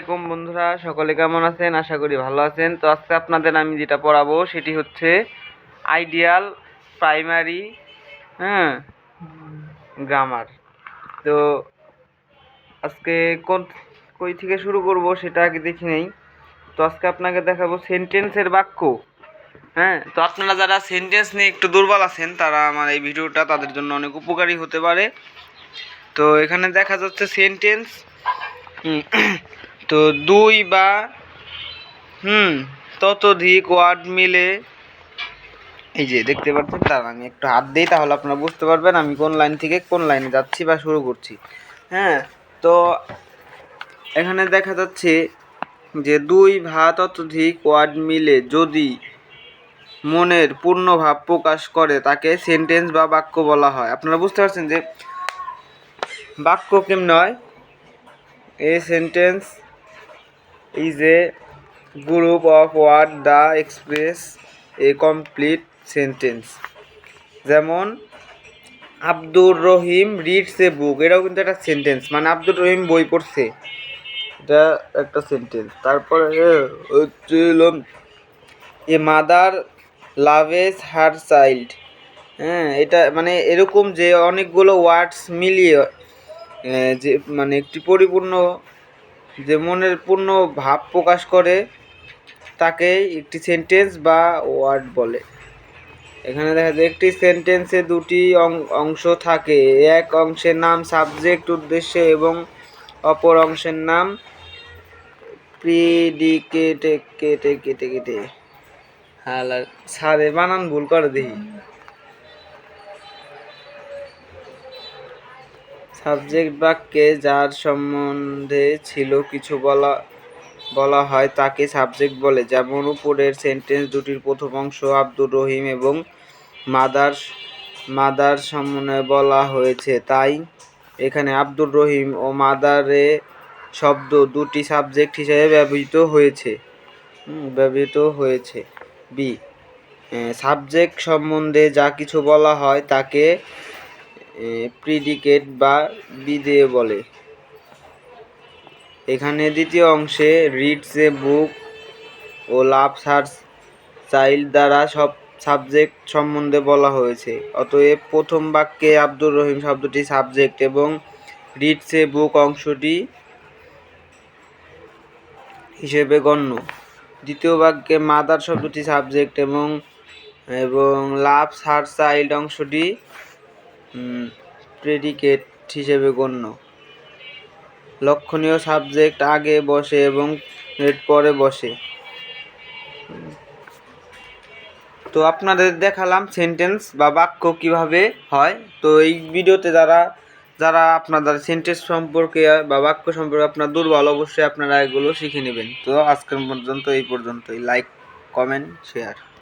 আসসালামু আলাইকুম বন্ধুরা, সকলে কেমন আছেন? আশা করি ভালো আছেন। তো আজকে আপনাদের আমি যেটা পড়াবো সেটি হচ্ছে আইডিয়াল প্রাইমারি গ্রামার। তো আজকে কই থেকে শুরু করব সেটা আগে দেখে নেই। তো আজকে আপনাকে দেখাবো সেন্টেন্সের বাক্য। তো আপনারা যারা সেন্টেন্স নিয়ে একটু দুর্বল আছেন তারা আমার এই ভিডিওটা তাদের জন্য অনেক উপকারী হতে পারে। তো এখানে দেখা যাচ্ছে সেন্টেন্স তো দুই বা ততোধিক ওয়ার্ড মিলে, এই যে দেখতে পাচ্ছেন, তার আমি একটু হাত দিই তাহলে আপনারা বুঝতে পারবেন আমি কোন লাইন থেকে কোন লাইনে যাচ্ছি বা শুরু করছি। তো এখানে দেখা যাচ্ছে যে দুই বা ততোধিক ওয়ার্ড মিলে যদি মনের পূর্ণ ভাব প্রকাশ করে তাকে সেন্টেন্স বা বাক্য বলা হয়। আপনারা বুঝতে পারছেন যে বাক্য কেমন হয়। A sentence is a group of word the express a complete sentence. যেমন আব্দুর রহিম রিডস এ বুক, এটাও কিন্তু একটা সেন্টেন্স, মানে আব্দুর রহিম বই পড়ছে, এটা একটা সেন্টেন্স। তারপরে এ মাদার লাভেস হার চাইল্ড, এটা মানে এরকম যে অনেকগুলো ওয়ার্ডস মিলিয়ে যে মানে একটি পরিপূর্ণ যে মনের পূর্ণ ভাব প্রকাশ করে তাকে একটি সেন্টেন্স বা ওয়ার্ড বলে। এখানে দেখা যায় একটি সেন্টেন্সে দুটি অংশ থাকে। এক অংশের নাম সাবজেক্ট উদ্দেশ্য এবং অপর অংশের নাম প্রিডিকেট। সারে বানান ভুল করে দেখি। সাবজেক্ট বাক্যে যার সম্বন্ধে ছিল কিছু বলা হয় তাকে সাবজেক্ট বলে। যেমন উপরের সেন্টেন্স দুটির প্রথম অংশ আব্দুর রহিম এবং মাদার সম্বন্ধে বলা হয়েছে, তাই এখানে আব্দুর রহিম ও মাদারে শব্দ দুটি সাবজেক্ট হিসেবে ব্যবহৃত হয়েছে। বি, সাবজেক্ট সম্বন্ধে যা কিছু বলা হয় তাকে প্রিডিকেট বা বিধেয় বলে। এখানে দ্বিতীয় অংশে রিডস এ বুক ও লাভস হার চাইল্ড দ্বারা সব সাবজেক্ট সম্বন্ধে বলা হয়েছে। অতএব প্রথম বাক্যে আব্দুর রহিম শব্দটি সাবজেক্ট এবং রিডস এ বুক অংশটি হিসেবে গণ্য। দ্বিতীয় বাক্যে মাদার শব্দটি সাবজেক্ট এবং লাভস হার চাইল্ড অংশটি প্রেডিকেট হিসেবে গণ্য। লক্ষণীয় সাবজেক্ট আগে বসে এবং পরে বসে। তো আপনাদের দেখালাম সেন্টেন্স বা বাক্য কিভাবে হয়। তো এই ভিডিওতে যারা আপনাদের সেন্টেন্স সম্পর্কে বা বাক্য সম্পর্কে আপনার দুর্বল, অবশ্যই আপনারা এগুলো শিখে নেবেন। তো আজকের পর্যন্ত এই পর্যন্তই। Like, comment, share.